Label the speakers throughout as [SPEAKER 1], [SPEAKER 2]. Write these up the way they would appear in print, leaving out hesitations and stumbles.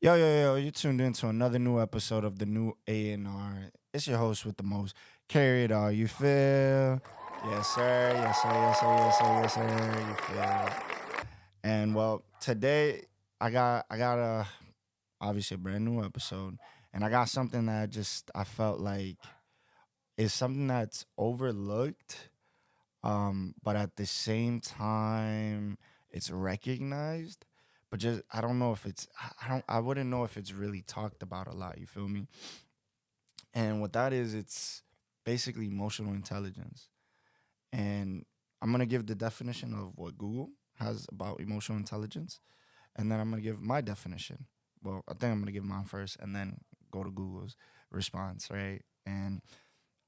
[SPEAKER 1] Yo, you tuned in to another new episode of the new A&R. It's your host with the most. Carry it all, you feel? Yes, sir. Yes, sir. Yes, sir. Yes, sir. Yes, sir. You feel? And well, today I got a obviously a brand new episode, and I got something that I felt like is something that's overlooked, but at the same time, it's recognized. But just I don't know if it's I wouldn't know if it's really talked about a lot. You feel me? And what that is, it's basically emotional intelligence. And I'm gonna give the definition of what Google has about emotional intelligence, and then I'm gonna give my definition. Well, I think I'm gonna give mine first, and then go to Google's response, right? And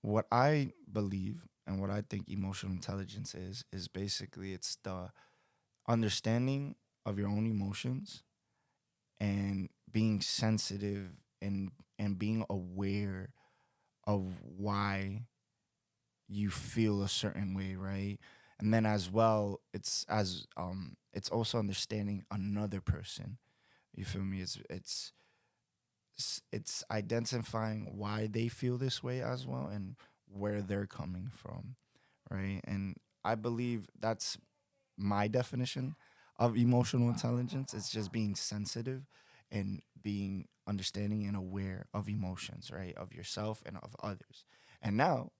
[SPEAKER 1] what I believe and what I think emotional intelligence is basically it's the understanding of your own emotions and being sensitive and being aware of why you feel a certain way, right? And then as well, it's also understanding another person. You feel me? It's identifying why they feel this way as well and where they're coming from, right? And I believe that's my definition of emotional intelligence. It's just being sensitive and being understanding and aware of emotions, right? Of yourself and of others. And now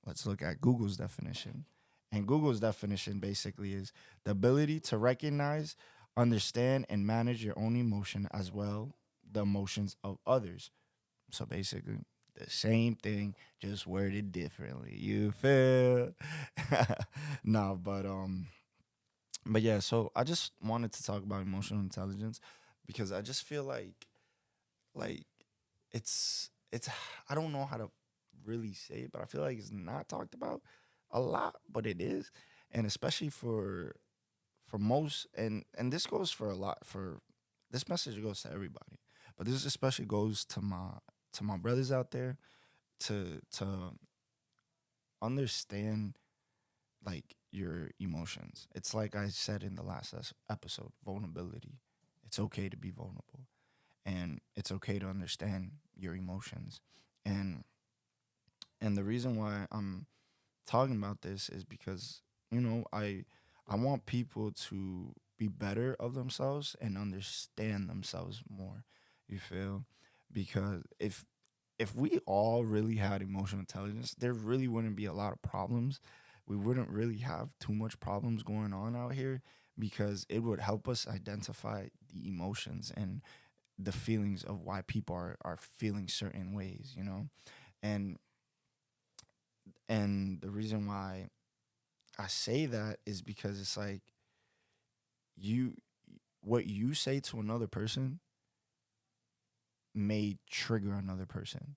[SPEAKER 1] let's look at Google's definition. And Google's definition basically is the ability to recognize, understand, and manage your own emotion as well the emotions of others. So basically, the same thing, just worded differently. You feel? No, but yeah. So I just wanted to talk about emotional intelligence because I just feel like it's I don't know how to really say it, but I feel like it's not talked about a lot, but it is, and especially for most, and this goes for a lot for this message goes to everybody, but this especially goes to my brothers out there to understand like your emotions. It's like I said in the last episode, vulnerability. It's okay to be vulnerable, and it's okay to understand your emotions. And and the reason why I'm talking about this is because I want people to be better of themselves and understand themselves more. You feel? Because if we all really had emotional intelligence, there really wouldn't be a lot of problems. We wouldn't really have too much problems going on out here because it would help us identify the emotions and the feelings of why people are feeling certain ways, you know? And and the reason why I say that is because it's like you what you say to another person may trigger another person.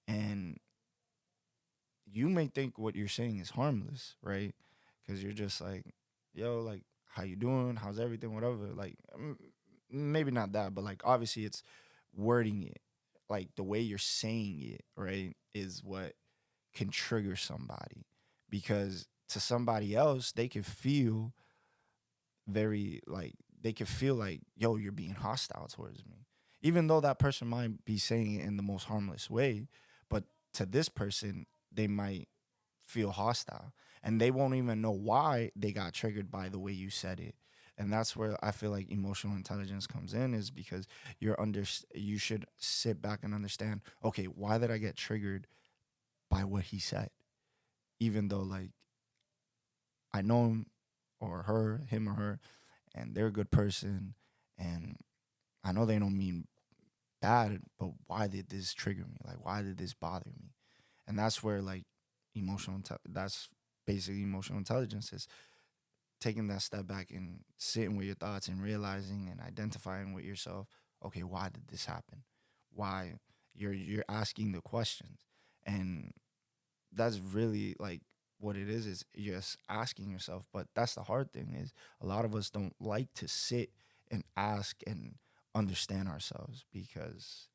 [SPEAKER 1] And you may think what you're saying is harmless, right? Because you're just like, yo, like, how you doing? How's everything? Whatever. Like, maybe not that, but like, obviously, it's wording it, like the way you're saying it, right, is what can trigger somebody. Because to somebody else, they could feel very like they could feel like, yo, you're being hostile towards me, even though that person might be saying it in the most harmless way. But to this person, they might feel hostile and they won't even know why they got triggered by the way you said it. And that's where I feel like emotional intelligence comes in, is because you should sit back and understand, okay, why did I get triggered by what he said, even though like I know him or her, him or her, and they're a good person, and I know they don't mean bad, but why did this trigger me? Like, why did this bother me? And that's where like that's basically emotional intelligence is taking that step back and sitting with your thoughts and realizing and identifying with yourself, okay, why did this happen? Why you're asking the questions. And that's really like what it is just asking yourself. But that's the hard thing, is a lot of us don't like to sit and ask and understand ourselves because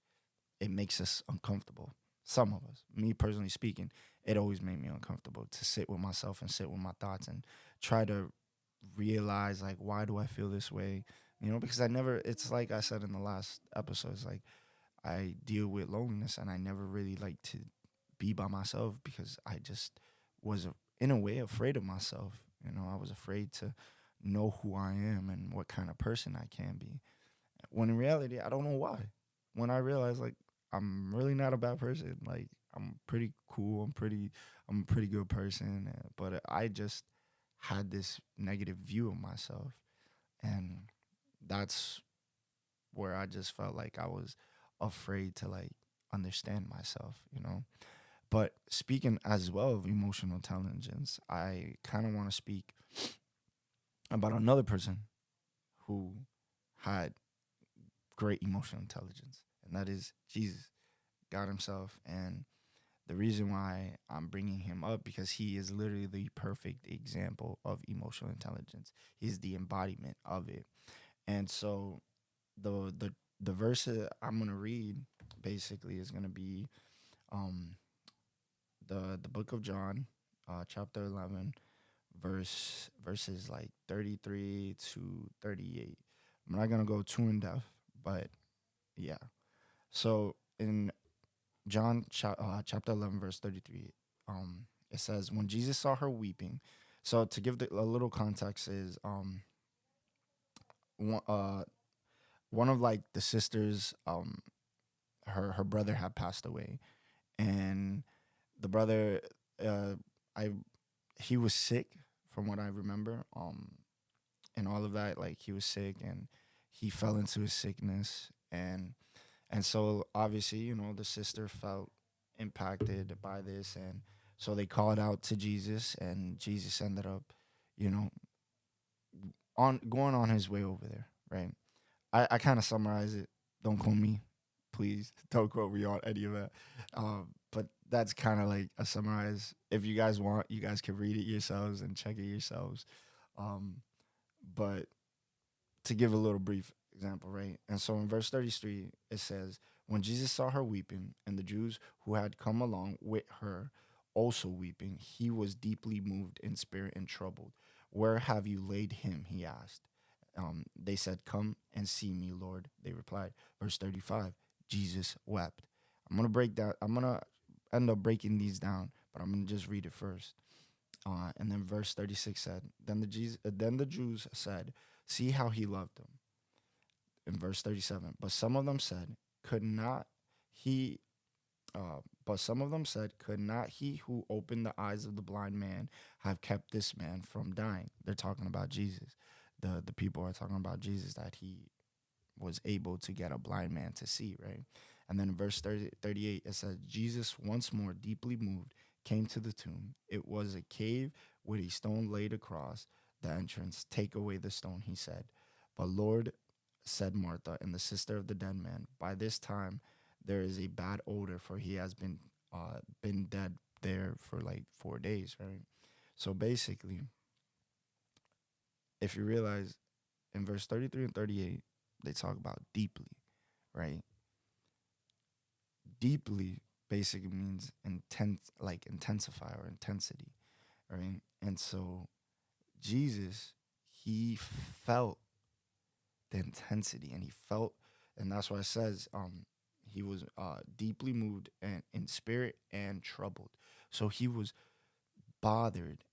[SPEAKER 1] it makes us uncomfortable. Some of us, me personally speaking, it always made me uncomfortable to sit with myself and sit with my thoughts and try to realize, like, why do I feel this way? because I never, it's like I said in the last episodes, like I deal with loneliness and I never really like to be by myself because I just was, in a way, afraid of myself. I was afraid to know who I am and what kind of person I can be. When in reality, I don't know why. When I realized, like, I'm really not a bad person. Like, I'm pretty cool. I'm a pretty good person. But I just had this negative view of myself. And that's where I just felt like I was afraid to, like, understand myself. But speaking as well of emotional intelligence, I kind of want to speak about another person who had great emotional intelligence, and that is Jesus, God Himself. And the reason why I'm bringing him up because he is literally the perfect example of emotional intelligence. He's the embodiment of it. And so the verse that I'm gonna read basically is gonna be um the book of John, chapter 11, verses like 33 to 38. I'm not gonna go too in depth, but yeah. So in John chapter 11, verse 33, it says, when Jesus saw her weeping, so to give a little context is one, one of like the sisters, her brother had passed away, and the brother, uh, I he was sick from what I remember, and all of that, like he was sick and he fell into his sickness, and so obviously, the sister felt impacted by this, and so they called out to Jesus, and Jesus ended up, you know, on going on his way over there, right? I kind of summarize it. Don't quote me, please. Don't quote me on any of that. But that's kind of like a summarize. If you guys want, you guys can read it yourselves and check it yourselves. Um, but to give a little brief example, right? And so in verse 33, it says, when Jesus saw her weeping, and the Jews who had come along with her also weeping, he was deeply moved in spirit and troubled. Where have you laid him? He asked. They said, come and see me, Lord. They replied. Verse 35, Jesus wept. I'm going to end up breaking these down, but I'm going to just read it first. And then verse 36 said, then the Jews said, see how he loved them. In verse 37, but some of them said, could not he, but some of them said, could not he who opened the eyes of the blind man have kept this man from dying? They're talking about Jesus. The people are talking about Jesus, that he was able to get a blind man to see, right? And then in verse 38, it says, Jesus, once more deeply moved, came to the tomb. It was a cave with a stone laid across the entrance. Take away the stone, he said. But Lord, said Martha, and the sister of the dead man, by this time there is a bad odor, for he has been dead there for like 4 days, right? So basically, if you realize in verse 33 and 38, they talk about deeply, right? Deeply basically means intense, like intensify or intensity, right? And so Jesus, he felt the intensity, and he felt, and that's why it says, he was deeply moved and in spirit and troubled. So he was bothered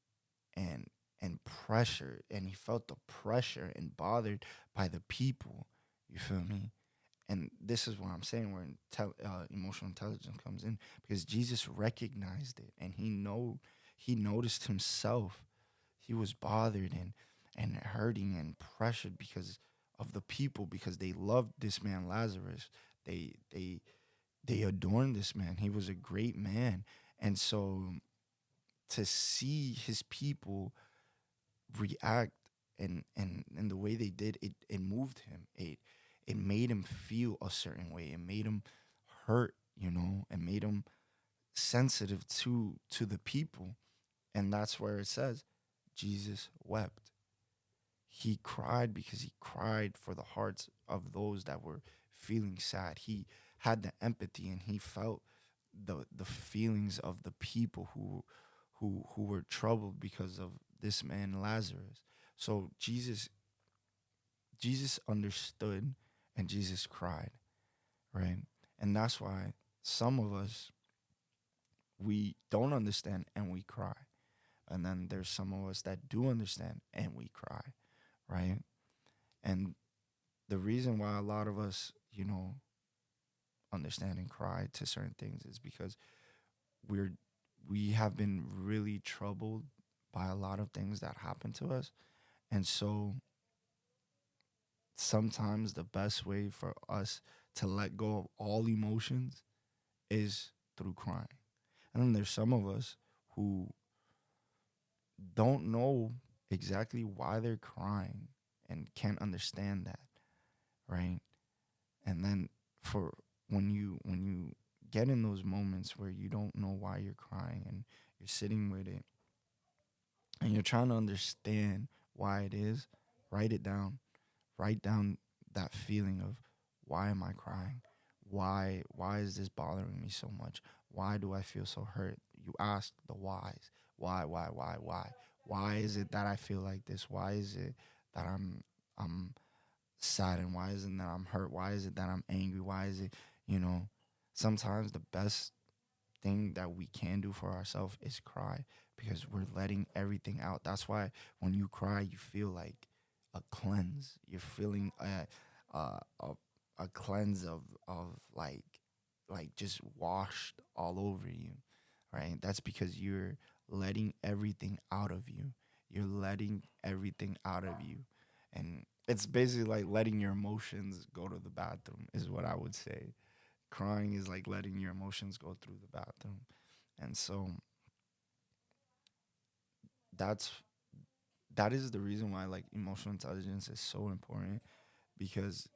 [SPEAKER 1] and pressured, and he felt the pressure and bothered by the people. You feel me? And this is what I'm saying, where emotional intelligence comes in, because Jesus recognized it, and he noticed himself. He was bothered and hurting and pressured because of the people, because they loved this man Lazarus. They adorned this man. He was a great man, and so to see his people react and the way they did, it moved him. It made him feel a certain way. It made him hurt, it made him sensitive to the people. And that's where it says Jesus wept. He cried because he cried for the hearts of those that were feeling sad. He had the empathy, and he felt the feelings of the people who were troubled because of this man Lazarus. So Jesus Jesus understood and Jesus cried, right? And that's why some of us, we don't understand and we cry. And then there's some of us that do understand and we cry, right? And the reason why a lot of us, understand and cry to certain things is because we're we have been really troubled by a lot of things that happen to us. And so sometimes the best way for us to let go of all emotions is through crying. And then there's some of us who don't know exactly why they're crying and can't understand that, right? And then for when you get in those moments where you don't know why you're crying and you're sitting with it and you're trying to understand why it is, write it down. Write down that feeling of, why am I crying? Why is this bothering me so much? Why do I feel so hurt? You ask the whys. Why? Why is it that I feel like this? Why is it that I'm sad, and why is it that I'm hurt? Why is it that I'm angry? Why is it, you know, sometimes the best thing that we can do for ourselves is cry, because we're letting everything out. That's why when you cry, you feel like a cleanse. You're feeling a cleanse of like just washed all over you, right? That's because you're letting everything out of you. You're letting everything out of you, and it's basically like letting your emotions go to the bathroom, is what I would say. Crying is like letting your emotions go through the bathroom. And so that's that is the reason why like emotional intelligence is so important, because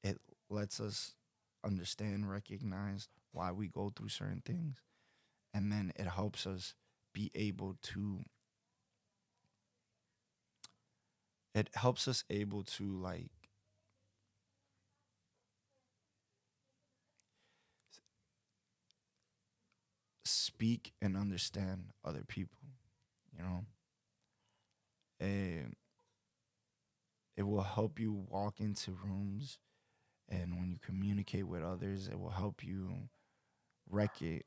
[SPEAKER 1] it lets us understand, recognize why we go through certain things, and then it helps us be able to it helps us able to like speak and understand other people, you know. And it will help you walk into rooms, and when you communicate with others, it will help you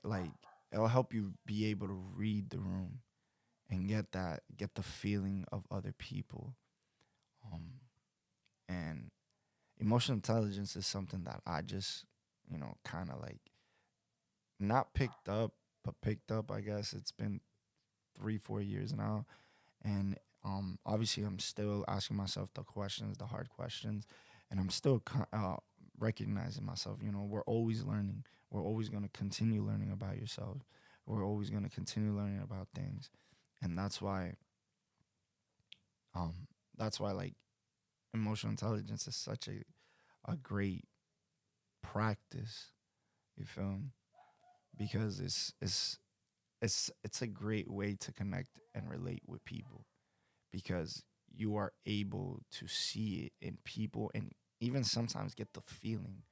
[SPEAKER 1] like it'll help you be able to read the room and get the feeling of other people. um and emotional intelligence is something that I just, kind of like not picked up, but picked up. I guess it's been 3 4 years now. And obviously I'm still asking myself the questions, the hard questions, and I'm still recognizing myself. We're always learning. We're always going to continue learning about yourself. We're always going to continue learning about things. And um that's why like emotional intelligence is such a great practice. You feel me? Because it's a great way to connect and relate with people, because you are able to see it in people, and even sometimes get the feeling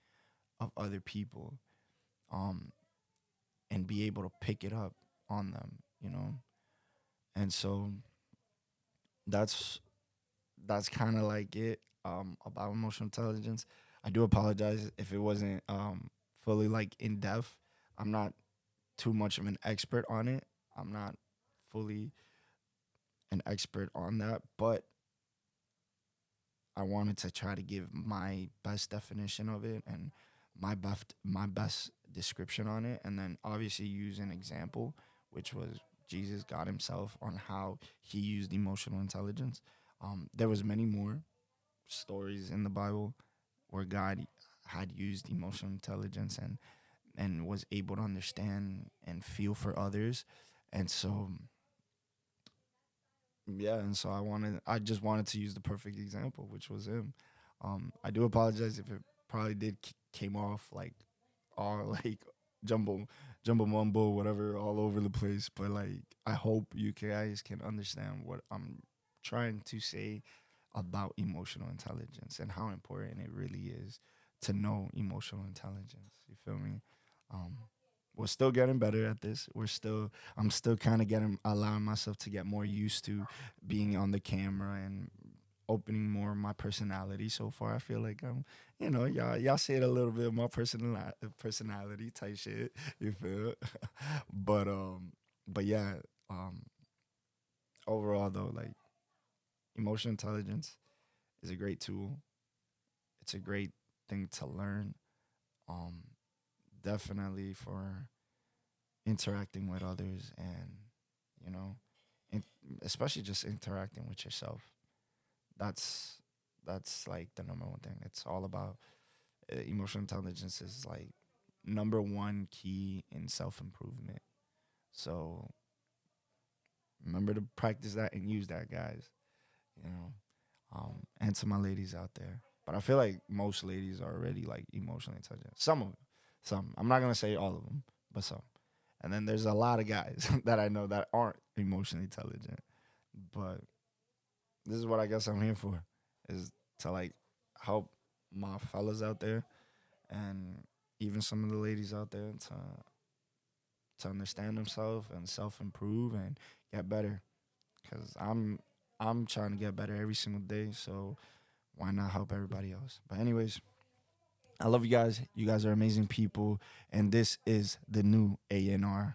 [SPEAKER 1] of other people, um and be able to pick it up on them. And so that's that's kind of like it, about emotional intelligence. I do apologize if it wasn't fully like in depth. I'm not too much of an expert on it. I'm not fully an expert on that, but I wanted to try to give my best definition of it, and my best description on it, and then obviously use an example, which was Jesus, God Himself, on how He used emotional intelligence. There was many more stories in the Bible where God had used emotional intelligence and was able to understand and feel for others. And so yeah, and so I just wanted to use the perfect example, which was him. I do apologize if it probably did came off like all like jumbo jumbo mumbo whatever all over the place, but like I hope you guys can understand what I'm trying to say about emotional intelligence and how important it really is to know emotional intelligence. You feel me? Um, we're still getting better at this. I'm still kind of getting allowing myself to get more used to being on the camera and opening more of my personality so far. I feel like I'm, y'all see it a little bit of my personality type shit. You feel? but but yeah, um, overall though, like emotional intelligence is a great tool. It's a great thing to learn. Um, Definitely for interacting with others and you know, in, especially just interacting with yourself. That's that's like the number one thing. It's all about emotional intelligence is like number one key in self improvement. So remember to practice that and use that, guys. You know, and to my ladies out there. But I feel like most ladies are already like emotionally intelligent. Some of them, some. I'm not gonna say all of them, but some. And then there's a lot of guys that I know that aren't emotionally intelligent. But this is what I guess I'm here for, is to like help my fellas out there and even some of the ladies out there to understand themselves and self improve and get better. Cause I'm trying to get better every single day. So why not help everybody else? But anyways, I love you guys. You guys are amazing people, and this is the new ANR.